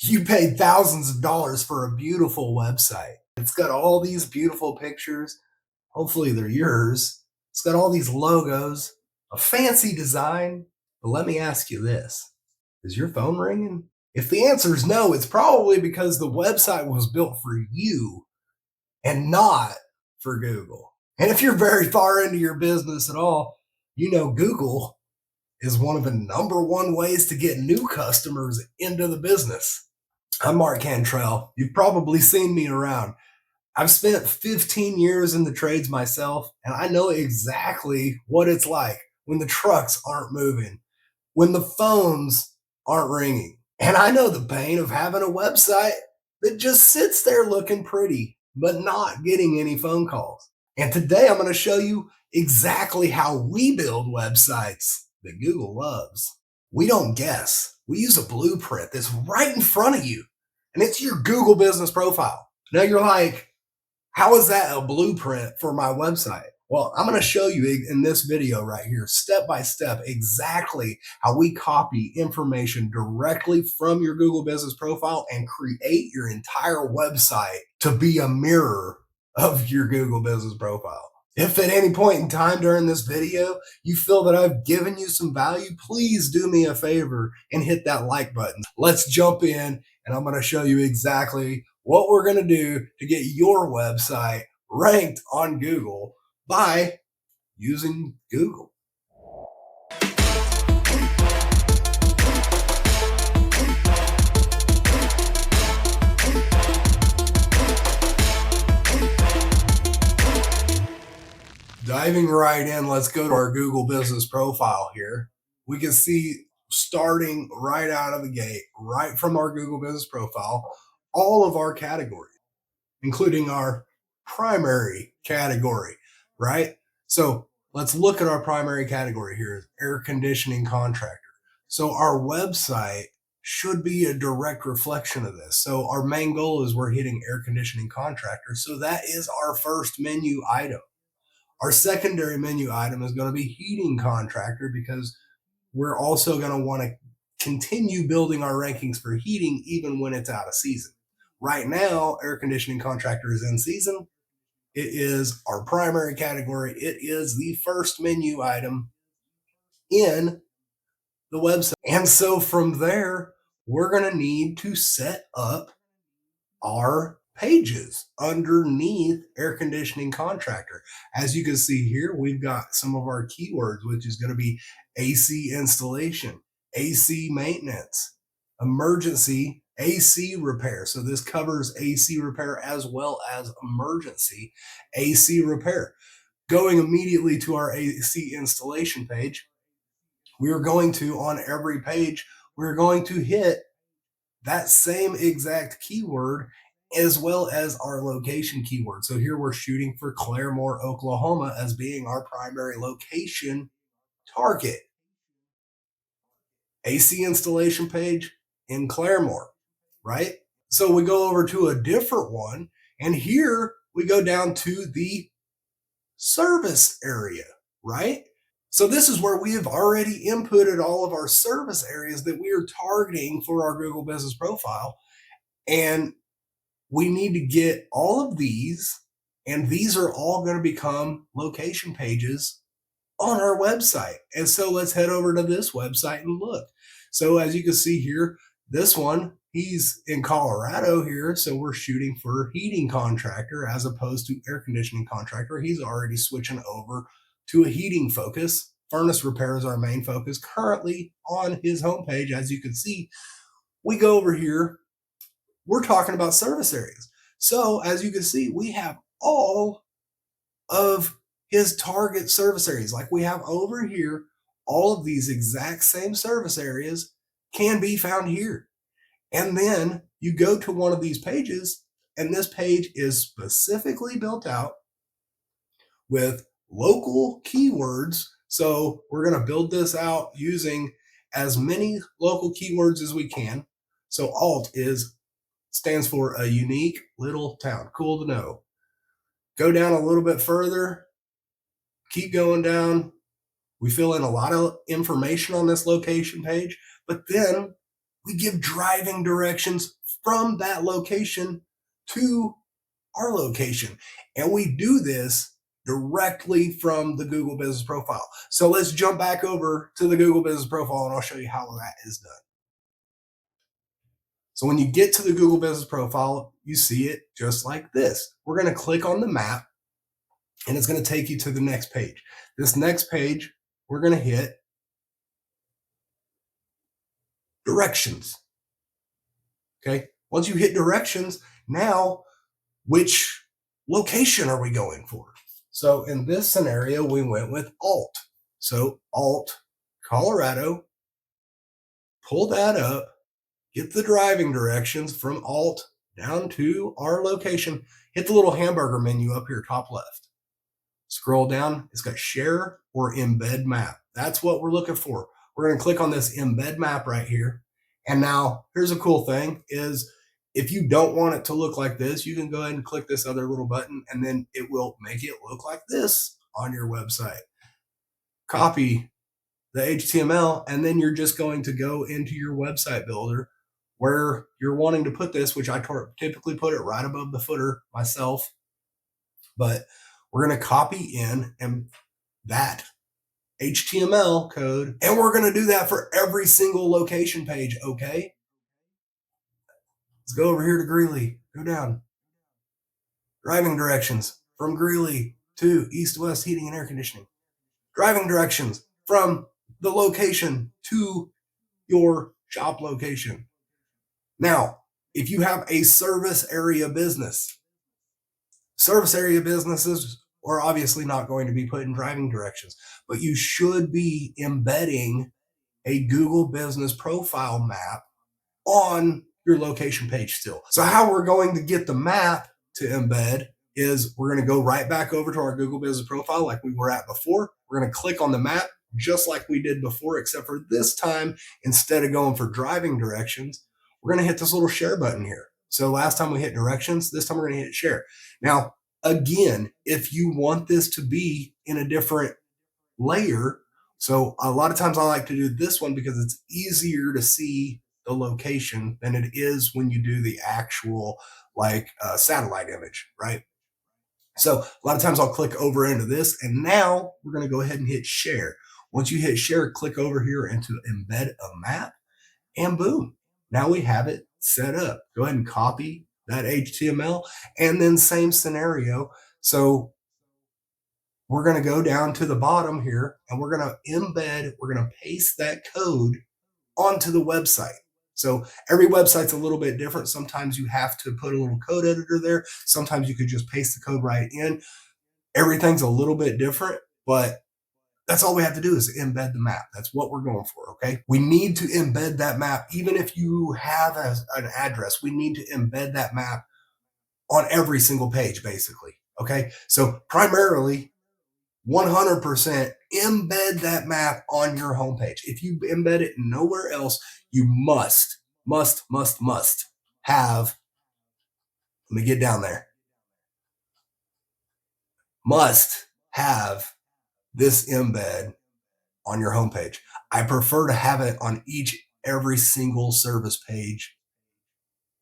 You paid thousands of dollars for a beautiful website. It's got all these beautiful pictures. Hopefully they're yours. It's got all these logos, a fancy design. But let me ask you this. Is your phone ringing? If the answer is no, it's probably because the website was built for you and not for Google. And if you're very far into your business at all, you know Google is one of the number one ways to get new customers into the business. I'm Mark Cantrell. You've probably seen me around. I've spent 15 years in the trades myself, and I know exactly what it's like when the trucks aren't moving, when the phones aren't ringing. And I know the pain of having a website that just sits there looking pretty, but not getting any phone calls. And today I'm going to show you exactly how we build websites that Google loves. We don't guess. We use a blueprint that's right in front of you, and it's your Google business profile. Now you're like, how is that a blueprint for my website? Well, I'm going to show you in this video right here, step by step, exactly how we copy information directly from your Google business profile and create your entire website to be a mirror of your Google business profile. If at any point in time during this video, you feel that I've given you some value, please do me a favor and hit that like button. Let's jump in and I'm going to show you exactly what we're going to do to get your website ranked on Google by using Google. Diving right in, let's go to our Google business profile here. We can see starting right out of the gate, right from our Google business profile, all of our categories, including our primary category, right? So let's look at our primary category here, air conditioning contractor. So our website should be a direct reflection of this. So our main goal is we're hitting air conditioning contractor. So that is our first menu item. Our secondary menu item is going to be heating contractor because we're also going to want to continue building our rankings for heating even when it's out of season. Right now, air conditioning contractor is in season. It is our primary category. It is the first menu item in the website. And so from there, we're going to need to set up our pages underneath air conditioning contractor. As you can see here, we've got some of our keywords, which is going to be AC installation, AC maintenance, emergency AC repair. So this covers AC repair as well as emergency AC repair. Going immediately to our AC installation page, we are going to, on every page, we're going to hit that same exact keyword as well as our location keyword. So here we're shooting for Claremore, Oklahoma as being our primary location target. AC installation page in Claremore, right? So we go over to a different one, and here we go down to the service area, right? So this is where we have already inputted all of our service areas that we are targeting for our Google business profile. And we need to get all of these, and these are all going to become location pages on our website. And so let's head over to this website and look. So as you can see here, this one, he's in Colorado here. So we're shooting for heating contractor as opposed to air conditioning contractor. He's already switching over to a heating focus. Furnace repair is our main focus currently on his homepage. As you can see, we go over here. We're talking about service areas. So as you can see, we have all of his target service areas. Like we have over here, all of these exact same service areas can be found here. And then you go to one of these pages, and this page is specifically built out with local keywords. So we're going to build this out using as many local keywords as we can. So alt stands for a unique little town. Cool to know. Go down a little bit further. Keep going down. We fill in a lot of information on this location page, but then We give driving directions from that location to our location. And we do this directly from the Google Business Profile. So let's jump back over to the Google Business Profile and I'll show you how that is done. So when you get to the Google Business Profile, you see it just like this. We're going to click on the map and it's going to take you to the next page. This next page, we're going to hit directions. Okay. Once you hit directions, now which location are we going for? So in this scenario, we went with Alt. So Alt, Colorado, pull that up, get the driving directions from Alt down to our location, hit the little hamburger menu up here, top left. Scroll down, it's got share or embed map. That's what we're looking for. We're going to click on this embed map right here. And now here's a cool thing is if you don't want it to look like this, you can go ahead and click this other little button and then it will make it look like this on your website. Copy the HTML and then you're just going to go into your website builder where you're wanting to put this, which I typically put it right above the footer myself. But we're going to copy in and that HTML code, and we're going to do that for every single location page, okay? Let's go over here to Greeley, go down. Driving directions from Greeley to East West Heating and Air Conditioning. Driving directions from the location to your shop location. Now, if you have a service area business, service area businesses are obviously not going to be put in driving directions, but you should be embedding a Google Business Profile map on your location page still. So how we're going to get the map to embed is we're going to go right back over to our Google Business Profile like we were at before. We're going to click on the map just like we did before, except for this time, instead of going for driving directions, we're going to hit this little share button here. So last time we hit directions, this time we're going to hit share. Now, again, if you want this to be in a different layer, so a lot of times I like to do this one because it's easier to see the location than it is when you do the actual like satellite image, right? So a lot of times I'll click over into this and now we're going to go ahead and hit share. Once you hit share, click over here into embed a map and boom, now we have it set up. Go ahead and copy that HTML and then same scenario. So we're going to go down to the bottom here and we're going to embed, we're going to paste that code onto the website. So every website's a little bit different. Sometimes you have to put a little code editor there. Sometimes you could just paste the code right in. Everything's a little bit different, but that's all we have to do is embed the map. That's what we're going for, okay? We need to embed that map. Even if you have an address, we need to embed that map on every single page, basically, okay? So primarily, 100% embed that map on your homepage. If you embed it nowhere else, you must have, let me get down there, must have this embed on your homepage. I prefer to have it on every single service page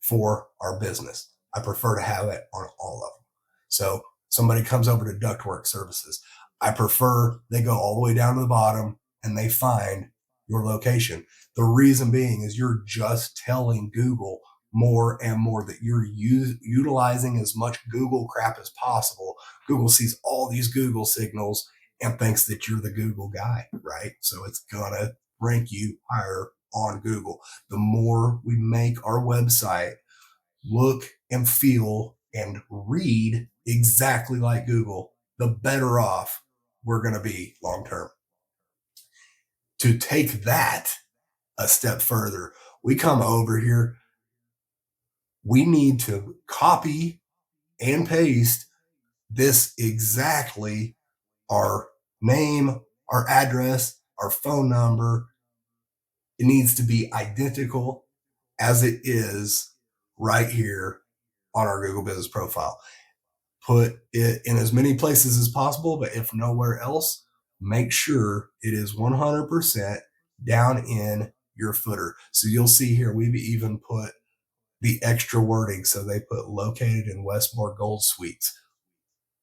for our business. I prefer to have it on all of them. So somebody comes over to ductwork services. I prefer they go all the way down to the bottom and they find your location. The reason being is you're just telling Google more and more that you're utilizing as much Google crap as possible. Google sees all these Google signals and thinks that you're the Google guy, right? So it's gonna rank you higher on Google. The more we make our website look and feel and read exactly like Google, the better off we're going to be long term. To take that a step further, we come over here. We need to copy and paste this exactly, our name, our address, our phone number. It needs to be identical as it is right here on our Google Business Profile. Put it in as many places as possible, but if nowhere else, make sure it is 100% down in your footer. So you'll see here, we've even put the extra wording. So they put located in Westmore Gold Suites.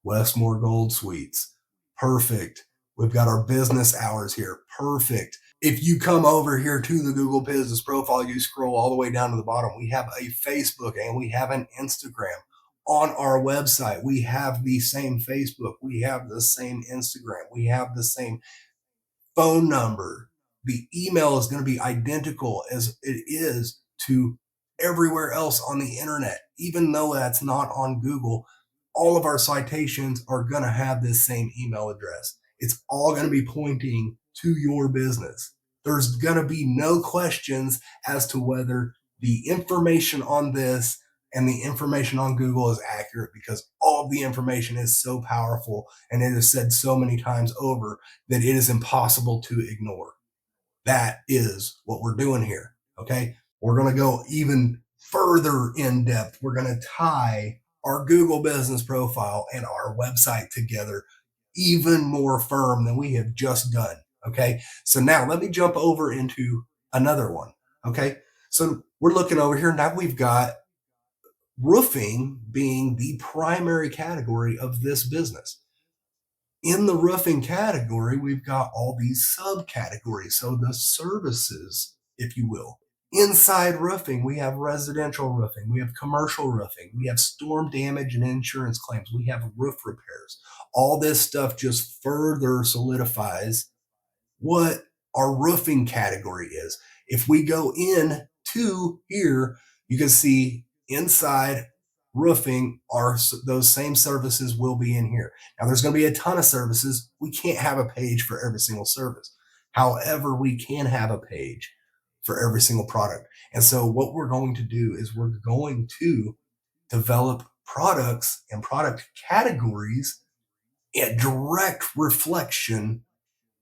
Westmore Gold Suites. Perfect. We've got our business hours here. Perfect. If you come over here to the Google Business Profile, you scroll all the way down to the bottom. We have a Facebook and we have an Instagram. On our website, we have the same Facebook. We have the same Instagram. We have the same phone number. The email is going to be identical as it is to everywhere else on the internet, even though that's not on Google. All of our citations are going to have this same email address. It's all going to be pointing to your business. There's going to be no questions as to whether the information on this and the information on Google is accurate, because all of the information is so powerful and it is said so many times over that it is impossible to ignore. That is what we're doing here. Okay. We're going to go even further in depth. We're going to tie our Google business profile and our website together even more firm than we have just done. Okay. So now let me jump over into another one. Okay. So we're looking over here. Now we've got roofing being the primary category of this business. In the roofing category, we've got all these subcategories. So the services, if you will. Inside roofing, we have residential roofing, we have commercial roofing, we have storm damage and insurance claims, we have roof repairs. All this stuff just further solidifies what our roofing category is. If we go in to here, you can see inside roofing are those same services will be in here. Now there's going to be a ton of services. We can't have a page for every single service. However, we can have a page for every single product. And so what we're going to do is we're going to develop products and product categories, a direct reflection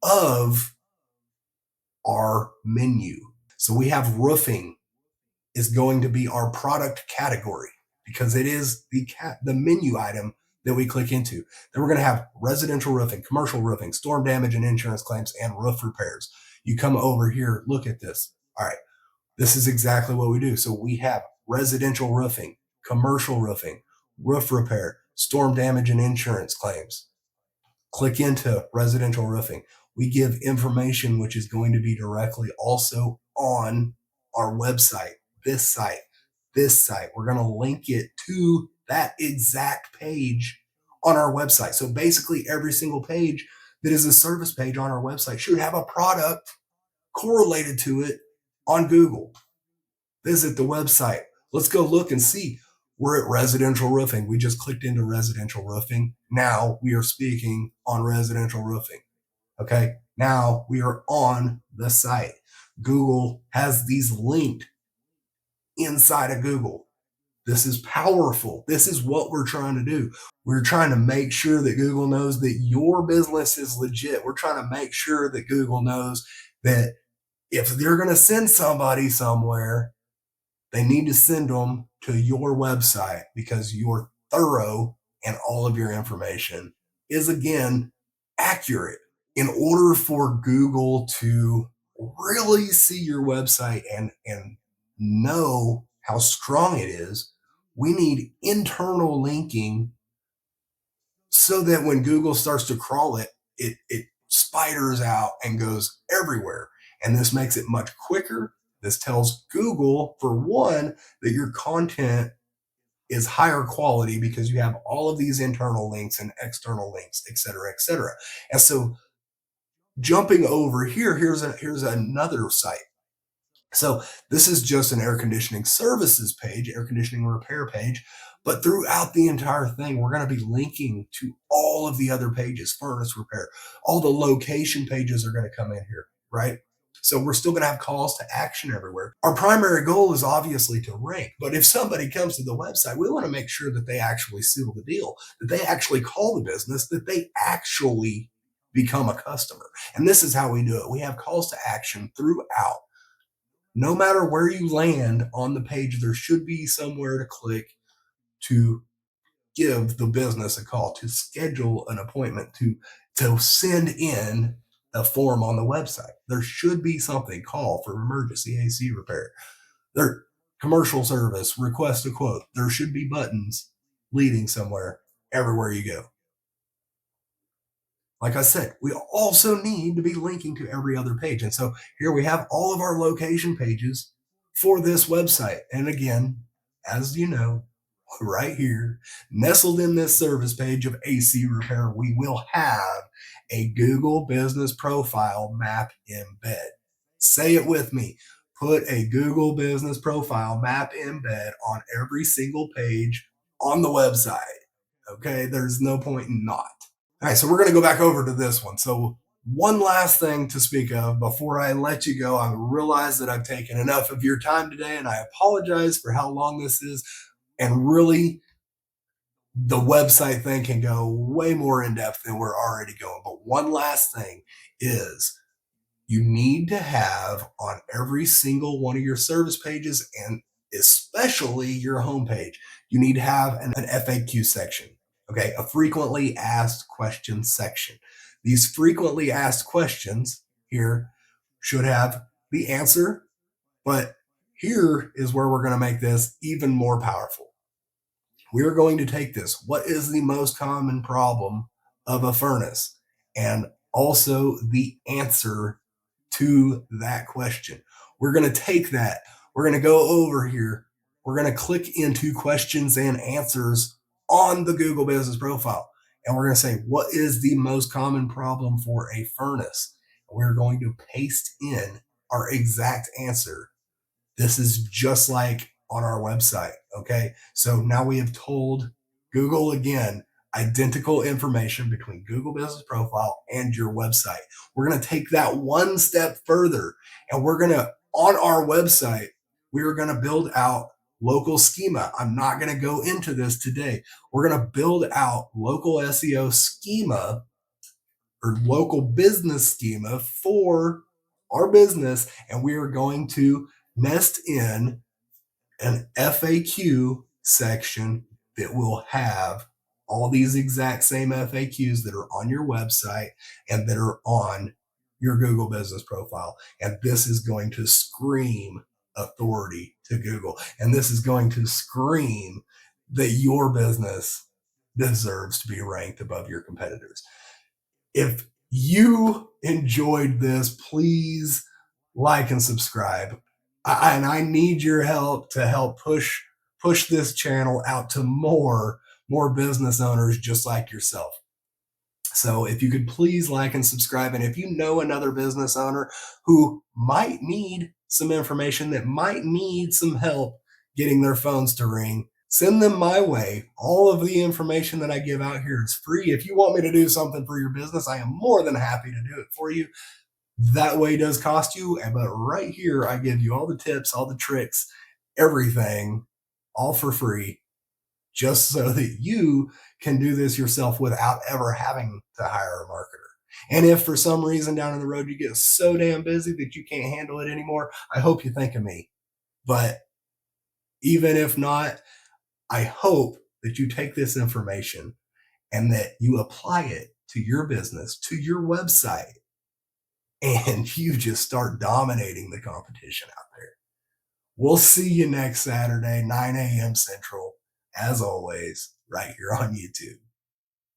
of our menu. So we have roofing is going to be our product category because it is the menu item that we click into. Then we're going to have residential roofing, commercial roofing, storm damage and insurance claims, and roof repairs. You come over here, look at this. All right, this is exactly what we do. So we have residential roofing, commercial roofing, roof repair, storm damage and insurance claims. Click into residential roofing. We give information which is going to be directly also on our website, this site, this site. We're going to link it to that exact page on our website. So basically, every single page that is a service page on our website should have a product correlated to it on Google. Visit the website. Let's go look and see. We're at residential roofing. We just clicked into residential roofing. Now we are speaking on residential roofing. Okay. Now we are on the site. Google has these linked inside of Google. This is powerful. This is what we're trying to do. We're trying to make sure that Google knows that your business is legit. We're trying to make sure that Google knows that if they're going to send somebody somewhere, they need to send them to your website because you're thorough and all of your information is, again, accurate. In order for Google to really see your website and know how strong it is, we need internal linking so that when Google starts to crawl it, it spiders out and goes everywhere. And this makes it much quicker. This tells Google, for one, that your content is higher quality because you have all of these internal links and external links, et cetera, et cetera. And so jumping over here, here's another site. So this is just an air conditioning services page, air conditioning repair page. But throughout the entire thing, we're going to be linking to all of the other pages, furnace repair. All the location pages are going to come in here, right? So we're still going to have calls to action everywhere. Our primary goal is obviously to rank. But if somebody comes to the website, we want to make sure that they actually seal the deal, that they actually call the business, that they actually become a customer. And this is how we do it. We have calls to action throughout. No matter where you land on the page, there should be somewhere to click to give the business a call, to schedule an appointment, to send in a form on the website. There should be something, call for emergency AC repair. There, commercial service, request a quote. There should be buttons leading somewhere everywhere you go. Like I said, we also need to be linking to every other page. And so here we have all of our location pages for this website. And again, as you know, right here, nestled in this service page of AC repair, we will have a Google Business Profile map embed. Say it with me. Put a Google Business Profile map embed on every single page on the website. Okay, there's no point in not. All right, so we're going to go back over to this one. So, one last thing to speak of before I let you go. I realize that I've taken enough of your time today, and I apologize for how long this is. And really, the website thing can go way more in depth than we're already going. But one last thing is you need to have on every single one of your service pages, and especially your homepage, you need to have an FAQ section. Okay, a frequently asked questions section. These frequently asked questions here should have the answer, but here is where we're going to make this even more powerful. We're going to take this. What is the most common problem of a furnace? And also the answer to that question. We're going to take that. We're going to go over here. We're going to click into questions and answers on the Google Business Profile. And we're going to say, what is the most common problem for a furnace? We're going to paste in our exact answer. This is just like on our website. Okay. So now we have told Google again identical information between Google Business Profile and your website. We're going to take that one step further, and we're going to, on our website, we're going to build out local schema. I'm not going to go into this today. We're going to build out local SEO schema or local business schema for our business, and we are going to nest in an FAQ section that will have all these exact same FAQs that are on your website and that are on your Google Business Profile. And this is going to scream authority to Google. And this is going to scream that your business deserves to be ranked above your competitors. If you enjoyed this, please like and subscribe. And I need your help to help push this channel out to more business owners just like yourself. So if you could please like and subscribe, and if you know another business owner who might need some information, that might need some help getting their phones to ring, send them my way. All of the information that I give out here is free. If you want me to do something for your business, I am more than happy to do it for you. That way does cost you, but right here, I give you all the tips, all the tricks, everything, all for free, just so that you can do this yourself without ever having to hire a marketer. And if for some reason down the road you get so damn busy that you can't handle it anymore, I hope you think of me. But even if not, I hope that you take this information and that you apply it to your business, to your website, and you just start dominating the competition out there. We'll see you next Saturday, 9 a.m. Central, as always, right here on YouTube.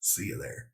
See you there.